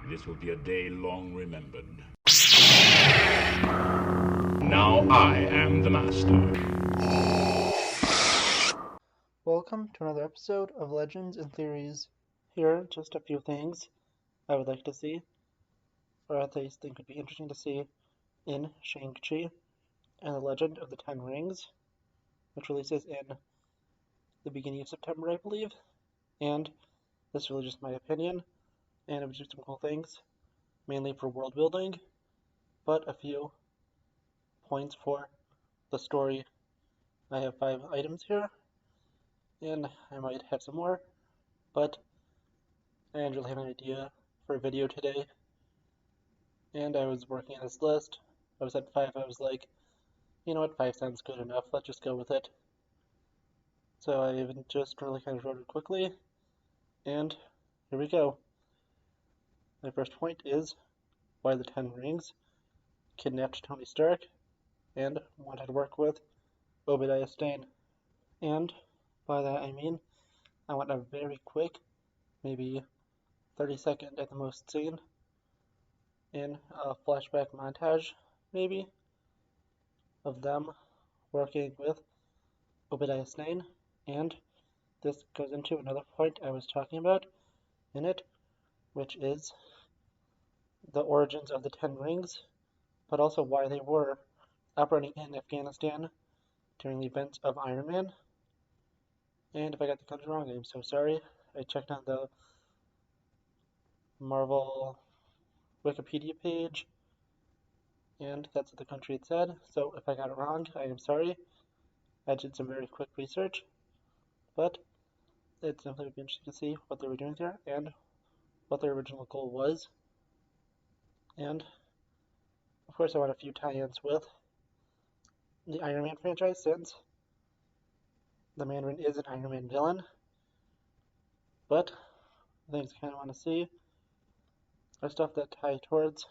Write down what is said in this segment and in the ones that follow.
This will be a day long remembered. Now I am the master. Welcome to another episode of Legends and Theories. Here are just a few things I would like to see, or at least think would be interesting to see, in Shang Chi and the Legend of the Ten Rings, which releases in the beginning of September, I believe. And this is really just my opinion, and it would do some cool things, mainly for world building, but a few points for the story. I have 5 items here, and I might have some more, but I didn't really have an idea for a video today, and I was working on this list. I was at 5, I was like, you know what, 5 sounds good enough, let's just go with it. So I even just really kind of wrote it quickly, and here we go. My first point is why the Ten Rings kidnapped Tony Stark and wanted to work with Obadiah Stane. And by that I mean, I want a very quick, maybe 30-second at the most scene, in a flashback montage, maybe, of them working with Obadiah Stane. And this goes into another point I was talking about in it, which is the origins of the Ten Rings, but also why they were operating in Afghanistan during the events of Iron Man. And if I got the country wrong, I'm so sorry. I checked on the Marvel Wikipedia page, and that's what the country had said. So if I got it wrong, I am sorry. I did some very quick research, but it simply would be interesting to see what they were doing there and what their original goal was. And of course, I want a few tie-ins with the Iron Man franchise, since the Mandarin is an Iron Man villain. But things I kind of want to see are stuff that tie towards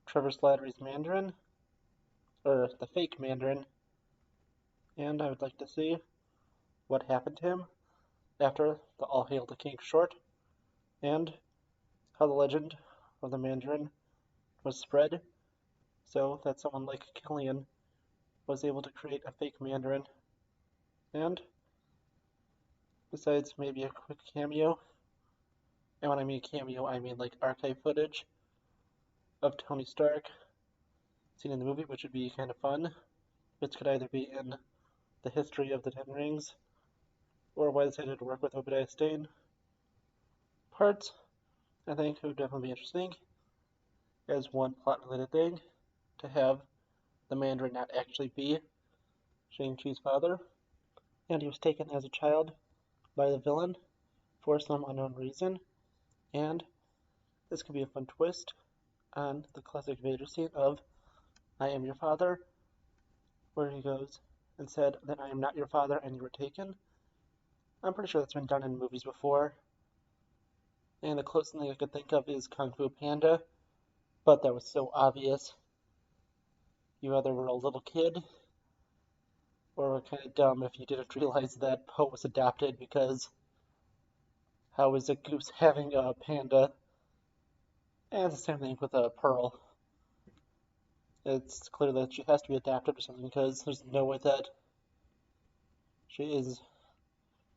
Trevor Slattery's Mandarin, or the fake Mandarin, and I would like to see what happened to him after the All Hail the King short, and how the legend of the Mandarin was spread so that someone like Killian was able to create a fake Mandarin. And besides maybe a quick cameo, and when I mean cameo, I mean like archive footage of Tony Stark seen in the movie, which would be kind of fun, which could either be in the history of the Ten Rings, or why they decided to work with Obadiah Stane. Parts, I think, would definitely be interesting, as one plot-related thing, to have the Mandarin not actually be Shang-Chi's father, and he was taken as a child by the villain for some unknown reason, and this could be a fun twist on the classic Vader scene of I am your father, where he goes and said that I am not your father and you were taken. I'm pretty sure that's been done in movies before, and the closest thing I could think of is Kung Fu Panda, but that was so obvious. You either were a little kid or were kind of dumb if you didn't realize that Po was adopted, because how is a goose having a panda? And it's the same thing with a Pearl. It's clear that she has to be adopted or something, because there's no way that she is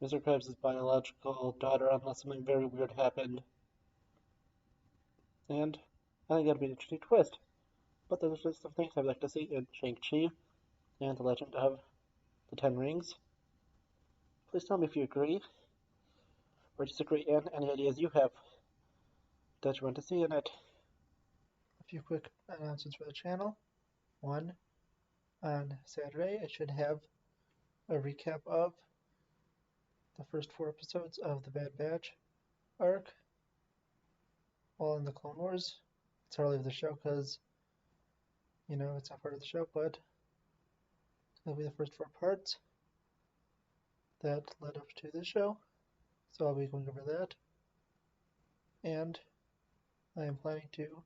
Mr. Krabs' biological daughter unless something very weird happened. And I think that'd be an interesting twist. But there's just some things I'd like to see in Shang-Chi and the Legend of the Ten Rings. Please tell me if you agree or disagree, and any ideas you have that you want to see in it. A few quick announcements for the channel. One, on Saturday I should have a recap of the first 4 episodes of the Bad Batch arc, all in the Clone Wars. It's hardly of the show because, you know, it's not part of the show, but it'll be the first 4 parts that led up to the show, so I'll be going over that. And I am planning to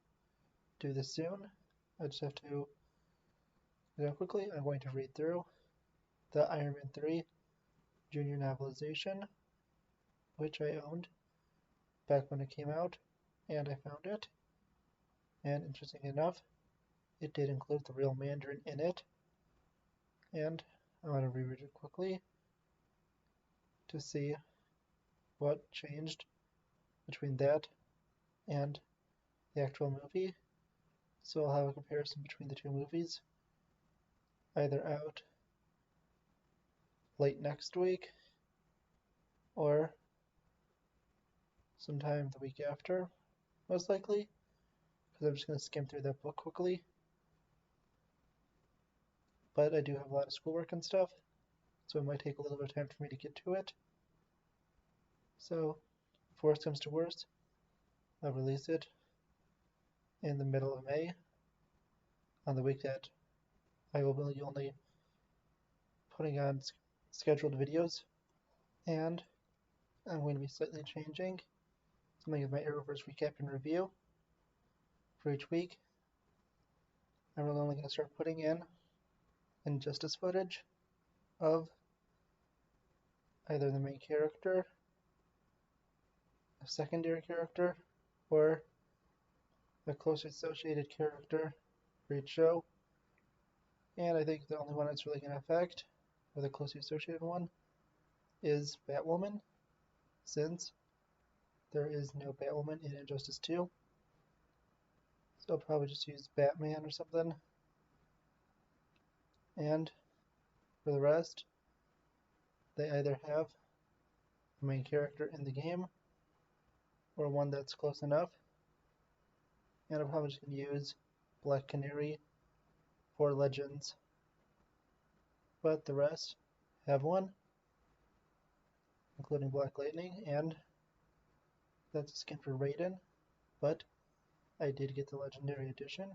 do this soon. I just have to go quickly. I'm going to read through the Iron Man 3 Junior novelization, which I owned back when it came out, and I found it. And interesting enough, it did include the real Mandarin in it. And I want to reread it quickly to see what changed between that and the actual movie. So I'll have a comparison between the two movies, either out late next week or sometime the week after, most likely, because I'm just going to skim through that book quickly. But I do have a lot of schoolwork and stuff, so it might take a little bit of time for me to get to it. So, if worst comes to worst, I'll release it in the middle of May, on the week that I will be only putting on scheduled videos, and I'm going to be slightly changing something of my Arrowverse recap and review for each week. I'm really only going to start putting in injustice footage of either the main character, a secondary character, or a closely associated character for each show. And I think the only one that's really going to affect, or the closely associated one, is Batwoman, since there is no Batwoman in Injustice 2. So I'll probably just use Batman or something. And for the rest, they either have a main character in the game or one that's close enough. And I'm probably just going to use Black Canary for Legends. But the rest have one, including Black Lightning, and that's a skin for Raiden. But I did get the Legendary Edition,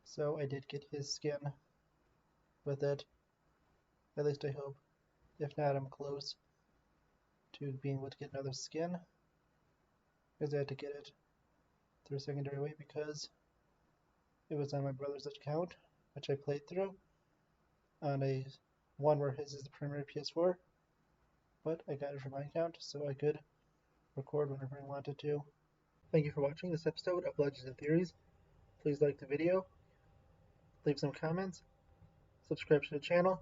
so I did get his skin with it. At least I hope. If not, I'm close to being able to get another skin, because I had to get it through a secondary way because it was on my brother's account, which I played through on a one where his is the primary PS4, but I got it from my account so I could record whenever I wanted to. Thank you for watching this episode of Legends and Theories. Please like the video, leave some comments, subscribe to the channel,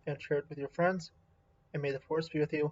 and share it with your friends, and may the Force be with you.